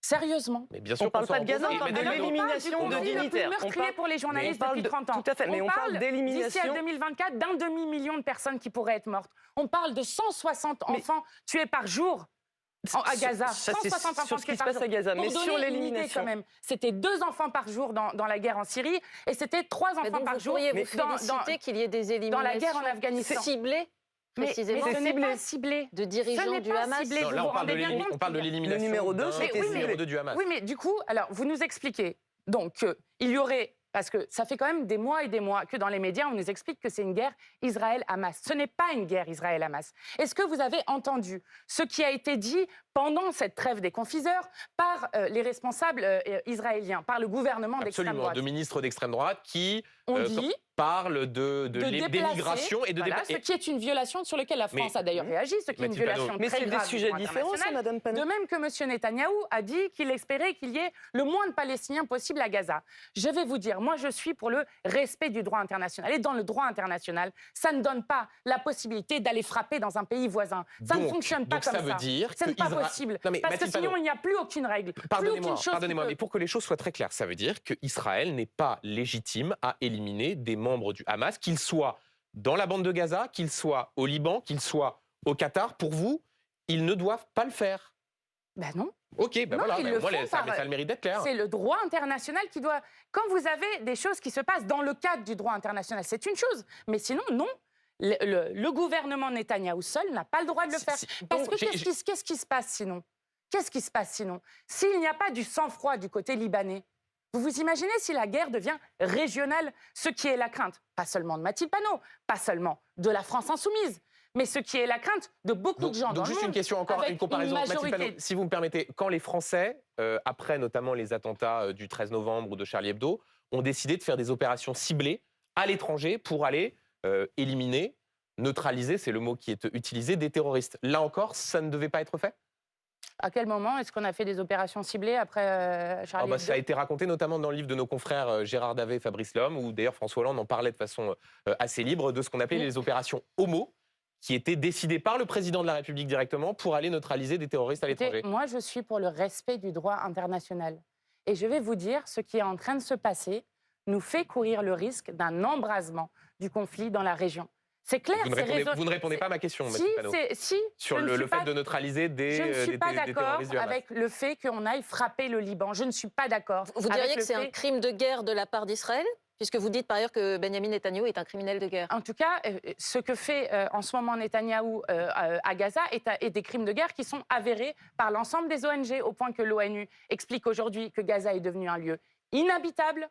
Sérieusement. Mais bien sûr On parle qu'on pas s'en de Gaza, rend on compte. parle de Mais Alors, Madame on parle l'élimination du de conflit le plus dignitaires. meurtrier pour les journalistes on parle depuis de- 30 ans. tout à fait, mais on parle d'ici à d'élimination. 2024 d'un demi-million de personnes qui pourraient être mortes. On parle de 160 Mais- enfants tués par jour à Gaza. Ça, c'est 160 enfants sur ce tués qui se par passe jour. à Gaza, Pour mais donner sur une idée l'élimination. quand même, c'était 2 enfants par jour dans la guerre en Syrie et c'était 3 Mais enfants donc, par vous jour pourriez mais vous dans- féliciter qu'il y ait des éliminations dans la guerre en Afghanistan. ciblées, Mais précisément, ce n'est ciblé. pas ciblé. de Ce dirigeants n'est du pas Hamas. ciblé. Non, Vous là, vous on parle de rendez bien l'élim- compte on parle de qu'il y a- l'élimination Le numéro 2, d'un c'était des ciblé. numéros 2 du Hamas. Oui, mais du coup, alors vous nous expliquez donc il y aurait, parce que ça fait quand même des mois et des mois que dans les médias on nous explique que c'est une guerre Israël-Hamas. Ce n'est pas une guerre Israël-Hamas. Est-ce que vous avez entendu ce qui a été dit pendant cette trêve des confiseurs par les responsables israéliens, par le gouvernement d'extrême Absolument, droite? de ministres d'extrême droite qui On dit parlent de déplacer, d'émigration et de voilà, ce qui est une violation sur laquelle la France a d'ailleurs réagi, ce qui est une Mathilde Panot. violation Mais très c'est des grave du sujets droit différents, ça, international. Madame Panot. De même que M. Netanyahou a dit qu'il espérait qu'il y ait le moins de Palestiniens possible à Gaza. Je vais vous dire, moi je suis pour le respect du droit international. Et dans le droit international, ça ne donne pas la possibilité d'aller frapper dans un pays voisin. Ça ne Donc- fonctionne pas donc comme ça veut dire Ce n'est que pas Isra- possible. Non, mais Parce que Mathilde sinon, Panot. il n'y a plus aucune règle. Plus Pardonnez-moi, aucune chose pardonnez-moi, qui mais pour que les choses soient très claires, ça veut dire qu'Israël n'est pas légitime à éliminer des membres du Hamas, qu'ils soient dans la bande de Gaza, qu'ils soient au Liban, qu'ils soient au Qatar. Pour vous, ils ne doivent pas le faire. Ben non. Ok, ben Non, voilà, ils ben le moi, font ça, par- mais ça a le mérite d'être clair. C'est le droit international qui doit... Quand vous avez des choses qui se passent dans le cadre du droit international, c'est une chose. Mais sinon, non. Le gouvernement Netanyahou seul n'a pas le droit de le faire. Parce que qu'est-ce qui se passe sinon? Qu'est-ce qui se passe sinon? S'il n'y a pas du sang-froid du côté libanais, vous vous imaginez si la guerre devient régionale, ce qui est la crainte, pas seulement de Mathilde Panot, pas seulement de la France insoumise, mais ce qui est la crainte de beaucoup de gens dans Donc le juste une monde. question encore, avec une comparaison. une Mathilde majorité- Panot, si vous me permettez, quand les Français, après notamment les attentats du 13 novembre ou de Charlie Hebdo, ont décidé de faire des opérations ciblées à l'étranger pour aller éliminer, neutraliser, c'est le mot qui est utilisé, des terroristes. Là encore, ça ne devait pas être fait? À quel moment est-ce qu'on a fait des opérations ciblées après Charlie Hebdo? Ça a été raconté notamment dans le livre de nos confrères Gérard Davet et Fabrice Lhomme, où d'ailleurs François Hollande en parlait de façon assez libre, de ce qu'on appelait les opérations homo, qui étaient décidées par le président de la République directement pour aller neutraliser des terroristes à Écoutez, l'étranger. moi, je suis pour le respect du droit international. Et je vais vous dire, ce qui est en train de se passer nous fait courir le risque d'un embrasement du conflit dans la région. C'est clair, Vous ne répondez pas à ma question, Si, Mathilde Panot, sur je ne le suis fait pas- de neutraliser je ne suis pas des d'accord terroristes du Hamas. avec le fait qu'on aille frapper le Liban. Je ne suis pas d'accord. Vous avec diriez le que c'est un fait- crime de guerre de la part d'Israël, puisque vous dites par ailleurs que Benjamin Netanyahou est un criminel de guerre. En tout cas, ce que fait en ce moment Netanyahou à Gaza est des crimes de guerre qui sont avérés par l'ensemble des ONG, au point que l'ONU explique aujourd'hui que Gaza est devenu un lieu inhabitable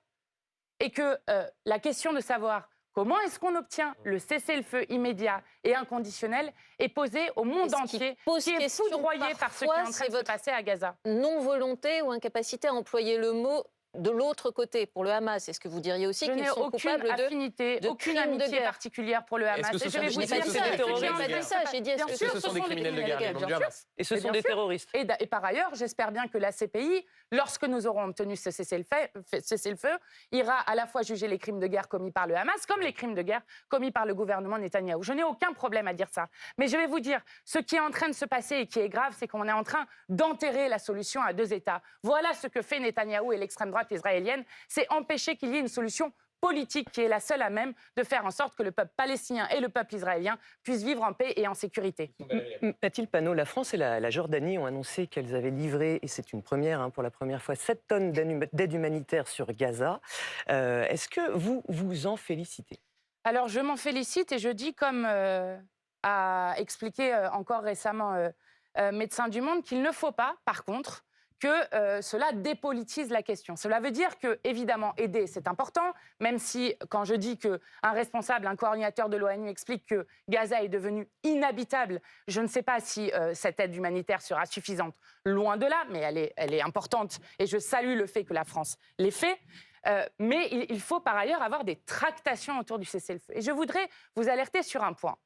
et que la question de savoir comment est-ce qu'on obtient le cessez-le-feu immédiat et inconditionnel est posée au monde Et ce qui entier, pose qui est question foudroyé par ce qui est en parfois, train c'est de se votre passer à Gaza. Non-volonté ou incapacité à employer le mot de l'autre côté, pour le Hamas. Est-ce que vous diriez aussi Je qu'ils n'ai sont aucune coupables de... affinité, de aucune crimes de amitié guerre. particulière pour le Est-ce Hamas. que ce Et je sont vais des- vous est-ce que dire ce sont que des les terroristes criminels de de guerre? guerre, J'ai dit, est-ce bien que Est-ce sûr, que ce sont des criminels de guerre, les membres du bien sûr. Hamas? Et ce Mais sont bien des sûr. terroristes. Et par ailleurs, j'espère bien que la CPI, lorsque nous aurons obtenu ce cessez-le-feu, ira à la fois juger les crimes de guerre commis par le Hamas comme les crimes de guerre commis par le gouvernement Netanyahou. Je n'ai aucun problème à dire ça. Mais je vais vous dire, ce qui est en train de se passer et qui est grave, c'est qu'on est en train d'enterrer la solution à 2 États. Voilà ce que fait Netanyahou et l'extrême droite israélienne, c'est empêcher qu'il y ait une solution politique qui est la seule à même de faire en sorte que le peuple palestinien et le peuple israélien puissent vivre en paix et en sécurité. Mathilde Panot, la France et la Jordanie ont annoncé qu'elles avaient livré, et c'est une première, pour la première fois, 7 tonnes d'aide humanitaire sur Gaza. Est-ce que vous vous en félicitez? Alors, je m'en félicite et je dis, comme a expliqué encore récemment Médecins du Monde, qu'il ne faut pas, par contre, que cela dépolitise la question. Cela veut dire que, évidemment, aider, c'est important, même si, quand je dis qu'un responsable, un coordinateur de l'ONU explique que Gaza est devenu inhabitable, je ne sais pas si cette aide humanitaire sera suffisante. Loin de là, mais elle est importante, et je salue le fait que la France l'ait fait. Mais il faut par ailleurs avoir des tractations autour du cessez-le-feu. Et je voudrais vous alerter sur un point.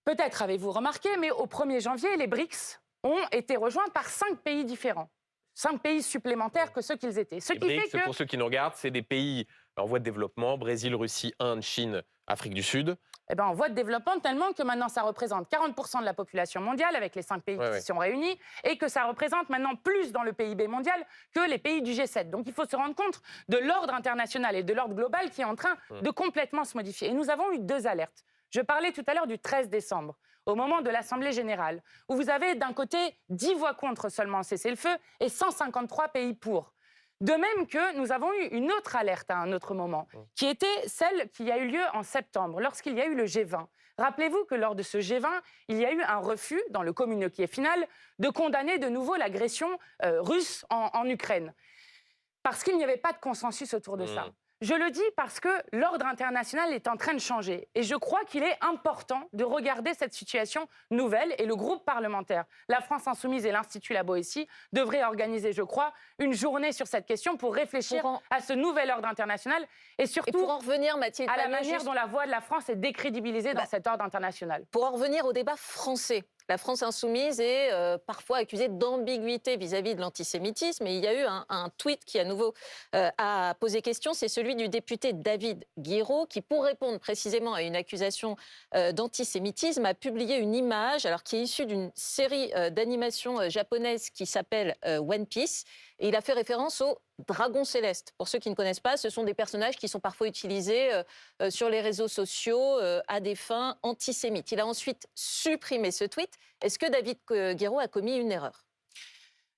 Peut-être avez-vous remarqué, mais au 1er janvier, les BRICS ont été rejoints par 5 pays différents. 5 pays supplémentaires que ceux qu'ils étaient. Ce Les qui BRICS, fait que... pour ceux qui nous regardent, c'est des pays en voie de développement, Brésil, Russie, Inde, Chine, Afrique du Sud. Eh ben, en voie de développement, tellement que maintenant ça représente 40% de la population mondiale avec les 5 pays qui sont réunis, et que ça représente maintenant plus dans le PIB mondial que les pays du G7. Donc il faut se rendre compte de l'ordre international et de l'ordre global qui est en train de complètement se modifier. Et nous avons eu 2 alertes. Je parlais tout à l'heure du 13 décembre, au moment de l'Assemblée générale, où vous avez d'un côté 10 voix contre seulement le cessez-le-feu et 153 pays pour. De même que nous avons eu une autre alerte à un autre moment, qui était celle qui a eu lieu en septembre, lorsqu'il y a eu le G20. Rappelez-vous que lors de ce G20, il y a eu un refus, dans le communiqué final, de condamner de nouveau l'agression russe en Ukraine. Parce qu'il n'y avait pas de consensus autour de ça. Je le dis parce que l'ordre international est en train de changer. Et je crois qu'il est important de regarder cette situation nouvelle. Et le groupe parlementaire, la France Insoumise et l'Institut La Boétie devraient organiser, je crois, une journée sur cette question pour réfléchir à ce nouvel ordre international. Et surtout, pour en revenir, Mathilde, à la manière dont la voix de la France est décrédibilisée dans cet ordre international. Pour en revenir au débat français, la France insoumise est parfois accusée d'ambiguïté vis-à-vis de l'antisémitisme. Et il y a eu un tweet qui, à nouveau, a posé question. C'est celui du député David Guiraud, qui, pour répondre précisément à une accusation d'antisémitisme, a publié une image qui est issue d'une série d'animations japonaises qui s'appelle One Piece. Et il a fait référence au dragon céleste. Pour ceux qui ne connaissent pas, ce sont des personnages qui sont parfois utilisés sur les réseaux sociaux à des fins antisémites. Il a ensuite supprimé ce tweet. Est-ce que David Guiraud a commis une erreur ?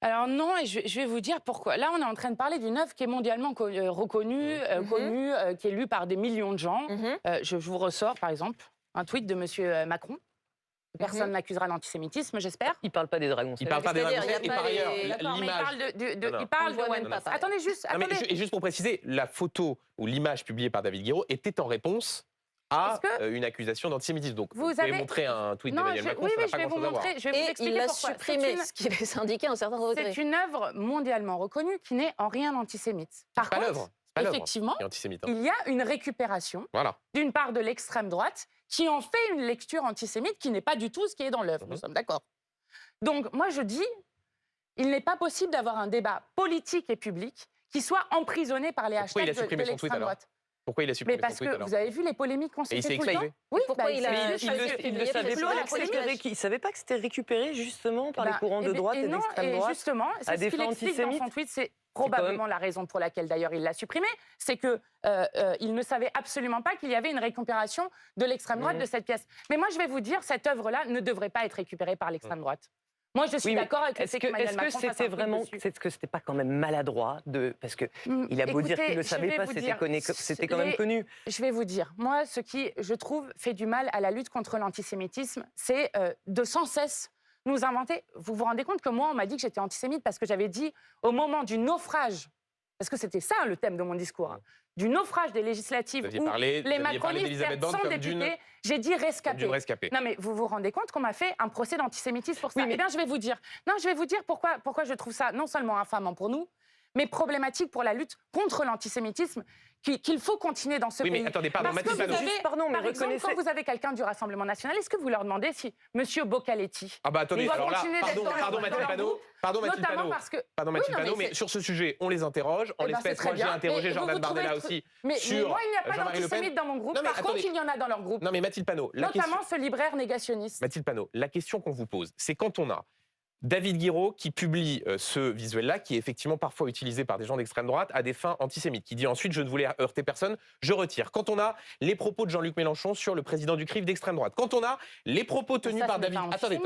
Alors non, et je vais vous dire pourquoi. Là, on est en train de parler d'une œuvre qui est mondialement reconnue, connue, qui est lue par des millions de gens. Je vous ressors, par exemple, un tweet de M. Macron. Personne n'accusera d'antisémitisme, j'espère. Il ne parle pas des dragons. Il ne parle pas des dragons. C'est-à-dire, Et par ailleurs, D'accord, mais il parle de One Piece. Attendez juste. Non, mais juste pour préciser, la photo ou l'image publiée par David Guiraud était en réponse à une accusation d'antisémitisme. Donc, vous pouvez montrer un tweet d'Emmanuel Macron, oui, ça n'a je pas vais vous grand-chose à voir. montrer. Je vais vous expliquer il a pourquoi. supprimé ce qui laisse indiquer un certain regret. C'est une œuvre mondialement reconnue qui n'est en rien antisémite. Par contre, effectivement, il y a une récupération d'une part de l'extrême droite qui en fait une lecture antisémite qui n'est pas du tout ce qui est dans l'œuvre. Nous sommes d'accord. Donc, moi, je dis, il n'est pas possible d'avoir un débat politique et public qui soit emprisonné par les hashtags de l'extrême droite. Pourquoi il a supprimé son tweet? Mais parce que vous avez vu les polémiques qu'on s'était tout le temps. Oui, pourquoi il ne savait pas que c'était récupéré justement par les courants de droite et d'extrême droite. Justement, c'est ce qu'il explique dans son tweet. C'est probablement la raison pour laquelle d'ailleurs il l'a supprimé, c'est que il ne savait absolument pas qu'il y avait une récupération de l'extrême droite de cette pièce. Mais moi, je vais vous dire, cette œuvre-là ne devrait pas être récupérée par l'extrême droite. Moi, je suis d'accord avec le fait qu'Emmanuel Macron fasse un tweet dessus. Est-ce que c'était pas quand même maladroit parce que il a beau dire qu'il ne le savait pas, c'était quand même connu. Je vais vous dire, moi, ce qui, je trouve, fait du mal à la lutte contre l'antisémitisme, c'est de sans cesse nous inventer. Vous vous rendez compte que moi, on m'a dit que j'étais antisémite parce que j'avais dit au moment du naufrage, parce que c'était ça le thème de mon discours, du naufrage des législatives où les macronistes perdent 100 députés, j'ai dit rescapé. Non mais vous vous rendez compte qu'on m'a fait un procès d'antisémitisme pour ça? Eh bien je vais vous dire, pourquoi je trouve ça non seulement infamant pour nous, mais problématique pour la lutte contre l'antisémitisme qu'il faut continuer dans ce pays. Oui, mais attendez, pardon, Mathilde Panot. Par exemple, quand vous avez quelqu'un du Rassemblement national, est-ce que vous leur demandez si M. Bocaletti attendez, alors là, pardon Mathilde Panot, mais sur ce sujet, on les interroge, en l'espèce, moi j'ai interrogé Jordan Bardella aussi sur moi, il n'y a pas d'antisémites dans mon groupe, par contre, il y en a dans leur groupe. Non mais Mathilde Panot, notamment ce libraire négationniste. Mathilde Panot, la question qu'on vous pose, c'est quand on a David Guiraud qui publie ce visuel-là, qui est effectivement parfois utilisé par des gens d'extrême droite à des fins antisémites, qui dit ensuite « je ne voulais heurter personne, je retire ». Quand on a les propos de Jean-Luc Mélenchon sur le président du CRIF d'extrême droite, quand on a les propos tenus par David... Attendez.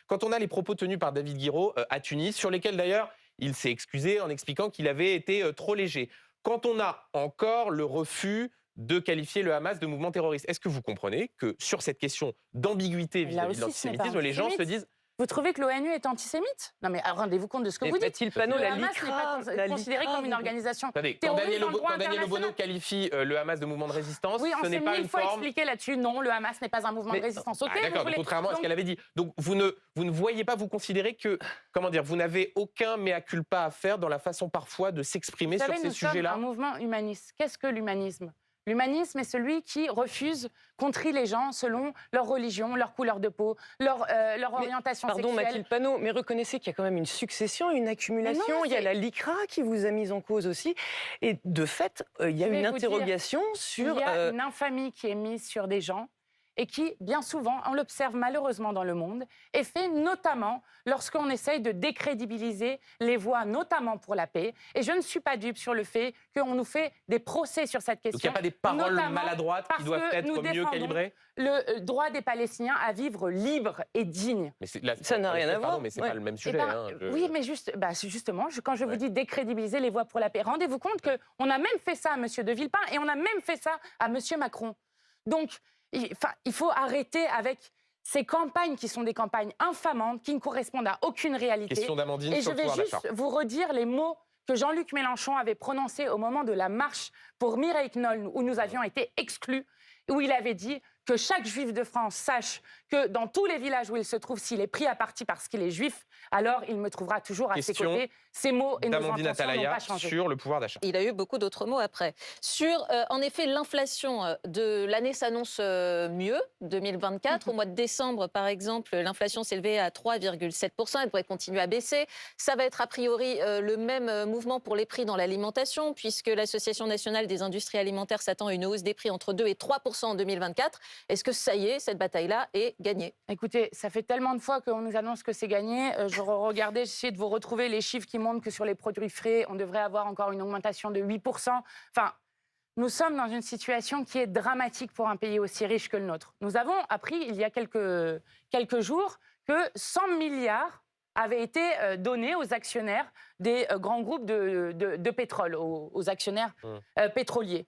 Quand on a les propos tenus par David Guiraud à Tunis, sur lesquels d'ailleurs il s'est excusé en expliquant qu'il avait été trop léger. Quand on a encore le refus de qualifier le Hamas de mouvement terroriste, est-ce que vous comprenez que sur cette question d'ambiguïté vis-à-vis de l'antisémitisme, les gens se disent... Vous trouvez que l'ONU est antisémite? Non, mais rendez-vous compte de ce que vous dites. Mathilde Panot, Le la Hamas LICRA, n'est pas considéré comme une organisation Attendez, terroriste dans le droit quand Daniel international. Obono qualifie le Hamas de mouvement de résistance, Oui, on ce n'est s'est pas mille une fois forme... expliqué là-dessus. Non, le Hamas n'est pas un mouvement de résistance. Ok, Ah, vous d'accord, voulez- contrairement à ce donc, qu'elle avait dit. Donc vous ne voyez pas, vous considérez que, comment dire, vous n'avez aucun mea culpa à faire dans la façon parfois de s'exprimer vous sur savez, ces nous sommes sujets-là? un mouvement humaniste. Qu'est-ce que l'humanisme? L'humanisme est celui qui refuse, contrie les gens selon leur religion, leur couleur de peau, leur orientation Pardon, sexuelle. Mathilde Panot, mais reconnaissez qu'il y a quand même une succession, une accumulation. Il y a c'est- la LICRA qui vous a mise en cause aussi. Et de fait, il y a Je vais une vous dire, interrogation sur... Il y a une infamie qui est mise sur des gens et qui, bien souvent, on l'observe malheureusement dans le monde, est fait notamment lorsqu'on essaye de décrédibiliser les voix, notamment pour la paix. Et je ne suis pas dupe sur le fait qu'on nous fait des procès sur cette question. Donc il n'y a pas des paroles notamment maladroites qui parce doivent que être nous mieux défendons calibrées? le droit des Palestiniens à vivre libre et digne. Mais là, Ça n'a rien à pardon, voir. mais c'est Ouais. pas le même Eh sujet. ben, hein, Oui, mais justement, quand je vous Ouais. dis décrédibiliser les voix pour la paix, rendez-vous compte qu'on a même fait ça à M. de Villepin et on a même fait ça à M. Macron. Donc, il faut arrêter avec ces campagnes qui sont des campagnes infamantes, qui ne correspondent à aucune réalité. Question d'Amandine Et sur je le vais pouvoir juste d'achat. vous redire les mots que Jean-Luc Mélenchon avait prononcés au moment de la marche pour Mireille Knoll, où nous avions été exclus, où il avait dit que chaque juif de France sache que dans tous les villages où il se trouve, s'il est pris à partie parce qu'il est juif, alors il me trouvera toujours à ses Question côtés. Ces mots et nos D'Amandine intentions n'ont Atalaya pas changé. sur le pouvoir d'achat. Il a eu beaucoup d'autres mots après. Sur, en effet, l'inflation de l'année s'annonce mieux, 2024. Au mois de décembre, par exemple, l'inflation s'est élevée à 3,7%. Elle pourrait continuer à baisser. Ça va être a priori le même mouvement pour les prix dans l'alimentation, puisque l'Association nationale des industries alimentaires s'attend à une hausse des prix entre 2 et 3% en 2024. Est-ce que ça y est, cette bataille-là est gagnée? Écoutez, ça fait tellement de fois qu'on nous annonce que c'est gagné. Je regardais, j'essayais de vous retrouver les chiffres qui montrent que sur les produits frais, on devrait avoir encore une augmentation de 8%. Enfin, nous sommes dans une situation qui est dramatique pour un pays aussi riche que le nôtre. Nous avons appris il y a quelques jours que 100 milliards avaient été donnés aux actionnaires des grands groupes de pétrole, aux actionnaires pétroliers.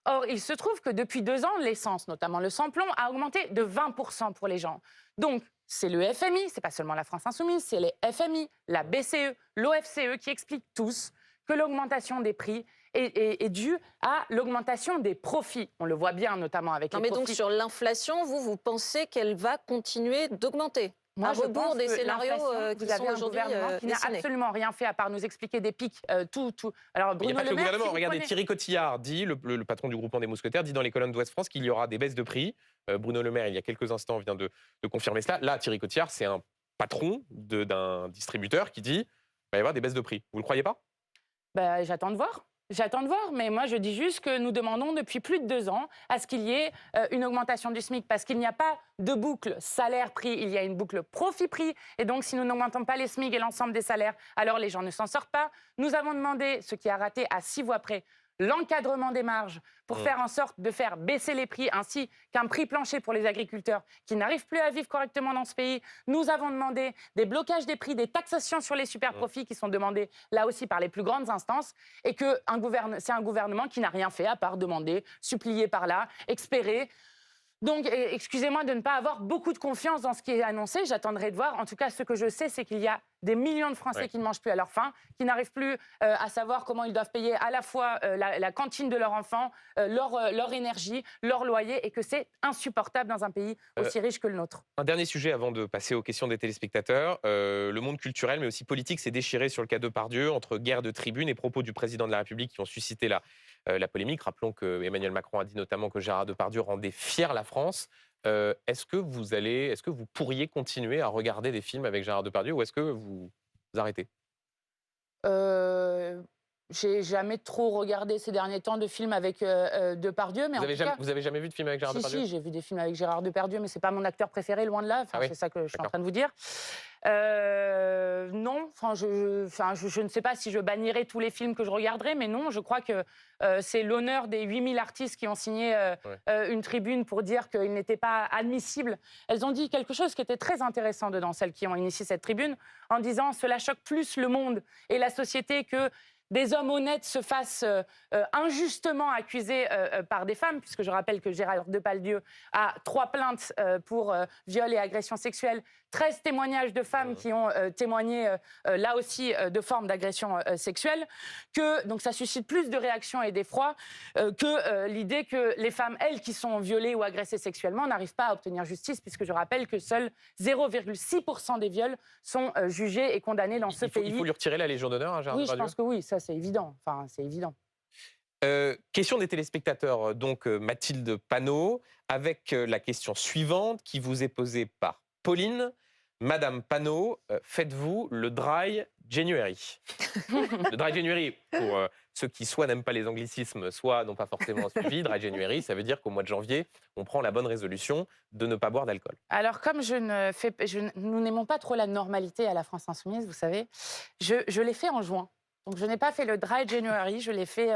Or, il se trouve que depuis 2 ans, l'essence, notamment le sans-plomb, a augmenté de 20% pour les gens. Donc, c'est le FMI, c'est pas seulement la France Insoumise, c'est les FMI, la BCE, l'OFCE qui expliquent tous que l'augmentation des prix est due à l'augmentation des profits. On le voit bien, notamment avec Non, les mais profits. donc sur l'inflation, vous pensez qu'elle va continuer d'augmenter? Moi, à je rebours pense des que scénarios l'inflation, qui vous avez sont un aujourd'hui gouvernement qui n'a dessinés. absolument rien fait à part nous expliquer des pics, tout. Alors, Il n'y a Bruno pas que Le le Maire, gouvernement. si vous Regardez, prenez- Thierry Cotillard dit, le patron du groupement des Mousquetaires, dit dans les colonnes d'Ouest France qu'il y aura des baisses de prix. Bruno Le Maire, il y a quelques instants, vient de confirmer cela. Là, Thierry Cotillard, c'est un patron d'un distributeur qui dit qu'il va y avoir des baisses de prix. Vous ne le croyez pas? Ben, j'attends de voir. J'attends de voir, mais moi je dis juste que nous demandons depuis plus de 2 ans à ce qu'il y ait une augmentation du SMIC parce qu'il n'y a pas de boucle salaire-prix, il y a une boucle profit-prix. Et donc si nous n'augmentons pas les SMIC et l'ensemble des salaires, alors les gens ne s'en sortent pas. Nous avons demandé, ce qui a raté à 6 voix près, l'encadrement des marges pour faire en sorte de faire baisser les prix ainsi qu'un prix plancher pour les agriculteurs qui n'arrivent plus à vivre correctement dans ce pays. Nous avons demandé des blocages des prix, des taxations sur les super profits qui sont demandés là aussi par les plus grandes instances et que c'est un gouvernement qui n'a rien fait à part demander, supplier par là, espérer. Donc, excusez-moi de ne pas avoir beaucoup de confiance dans ce qui est annoncé. J'attendrai de voir. En tout cas, ce que je sais, c'est qu'il y a des millions de Français qui ne mangent plus à leur faim, qui n'arrivent plus à savoir comment ils doivent payer à la fois la cantine de leur enfant, leur énergie, leur loyer, et que c'est insupportable dans un pays aussi riche que le nôtre. Un dernier sujet avant de passer aux questions des téléspectateurs. Le monde culturel, mais aussi politique, s'est déchiré sur le cas Depardieu entre guerre de tribune et propos du président de la République qui ont suscité la polémique. Rappelons que Emmanuel Macron a dit notamment que Gérard Depardieu rendait fière la France. Est-ce que vous pourriez continuer à regarder des films avec Gérard Depardieu ou est-ce que vous arrêtez? J'ai jamais trop regardé ces derniers temps de films avec Depardieu, mais Vous avez jamais vu de film avec Gérard Depardieu? Si, j'ai vu des films avec Gérard Depardieu, mais c'est pas mon acteur préféré, loin de là. Enfin, Ah oui, c'est ça que je suis en d'accord. train de vous dire. Non, je ne sais pas si je bannirai tous les films que je regarderai, mais non, je crois que c'est l'honneur des 8000 artistes qui ont signé une tribune pour dire qu'il n'était pas admissible. Elles ont dit quelque chose qui était très intéressant dedans, celles qui ont initié cette tribune, en disant « Cela choque plus le monde et la société que des hommes honnêtes se fassent injustement accusés par des femmes, puisque je rappelle que Gérard Depardieu a 3 plaintes pour viol et agression sexuelle, 13 témoignages de femmes qui ont témoigné là aussi de formes d'agression sexuelle, donc ça suscite plus de réactions et d'effroi que l'idée que les femmes, elles, qui sont violées ou agressées sexuellement, n'arrivent pas à obtenir justice, puisque je rappelle que seuls 0,6% des viols sont jugés et condamnés dans ce pays. Il faut lui retirer la Légion d'honneur à Gérard Oui, je Depardieu. pense que oui, ça c'est évident. Enfin, c'est évident. Question des téléspectateurs, donc Mathilde Panot, avec la question suivante qui vous est posée par Pauline. Madame Panot, faites-vous le dry January? Le dry January, pour ceux qui soit n'aiment pas les anglicismes, soit n'ont pas forcément suivi, dry January, ça veut dire qu'au mois de janvier, on prend la bonne résolution de ne pas boire d'alcool. Alors, comme nous n'aimons pas trop la normalité à la France Insoumise, vous savez, je l'ai fait en juin. Donc, je n'ai pas fait le dry January, je l'ai fait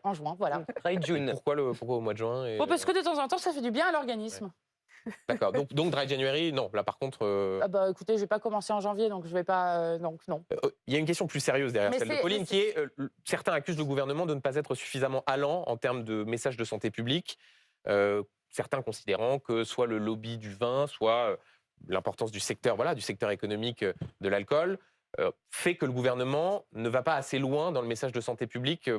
en juin, voilà. Dry June. Pourquoi au mois de juin et, Bon, parce que de temps en temps, ça fait du bien à l'organisme. D'accord, donc dry January, non. Là, par contre, Ah bah, écoutez, je vais pas commencer en janvier, donc je vais pas... donc, non. il y a une question plus sérieuse derrière Mais celle de c'est- Pauline, mais qui est certains accusent le gouvernement de ne pas être suffisamment allant en termes de messages de santé publique. Certains considérant que soit le lobby du vin, soit l'importance du secteur, voilà, du secteur économique de l'alcool, fait que le gouvernement ne va pas assez loin dans le message de santé publique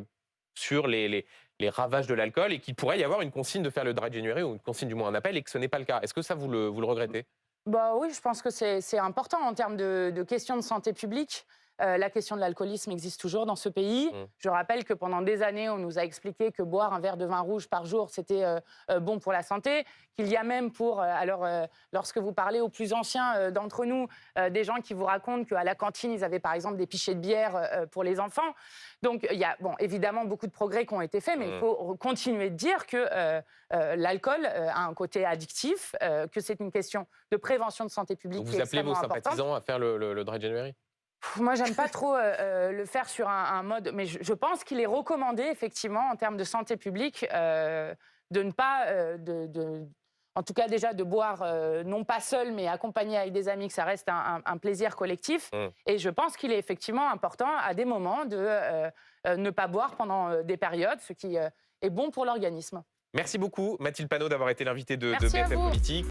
sur les ravages de l'alcool et qu'il pourrait y avoir une consigne de faire le dry January ou une consigne du moins un appel et que ce n'est pas le cas. Est-ce que ça, vous le regrettez? Bah oui, je pense que c'est important en termes de questions de santé publique. La question de l'alcoolisme existe toujours dans ce pays. Je rappelle que pendant des années, on nous a expliqué que boire un verre de vin rouge par jour, c'était bon pour la santé. Qu'il y a même lorsque vous parlez aux plus anciens d'entre nous, des gens qui vous racontent qu'à la cantine, ils avaient par exemple des pichets de bière pour les enfants. Donc il y a évidemment beaucoup de progrès qui ont été faits, mais il faut continuer de dire que l'alcool a un côté addictif, que c'est une question de prévention de santé publique. Donc qui vous est appelez vos extrêmement importante. sympathisants à faire le dry January? Moi, j'aime pas trop le faire sur un mode, mais je pense qu'il est recommandé, effectivement, en termes de santé publique, de ne pas, en tout cas déjà de boire, non pas seul, mais accompagné avec des amis, que ça reste un plaisir collectif. Et je pense qu'il est effectivement important, à des moments, de ne pas boire pendant des périodes, ce qui est bon pour l'organisme. Merci beaucoup, Mathilde Panot, d'avoir été l'invitée de Merci à BFM vous. Politique.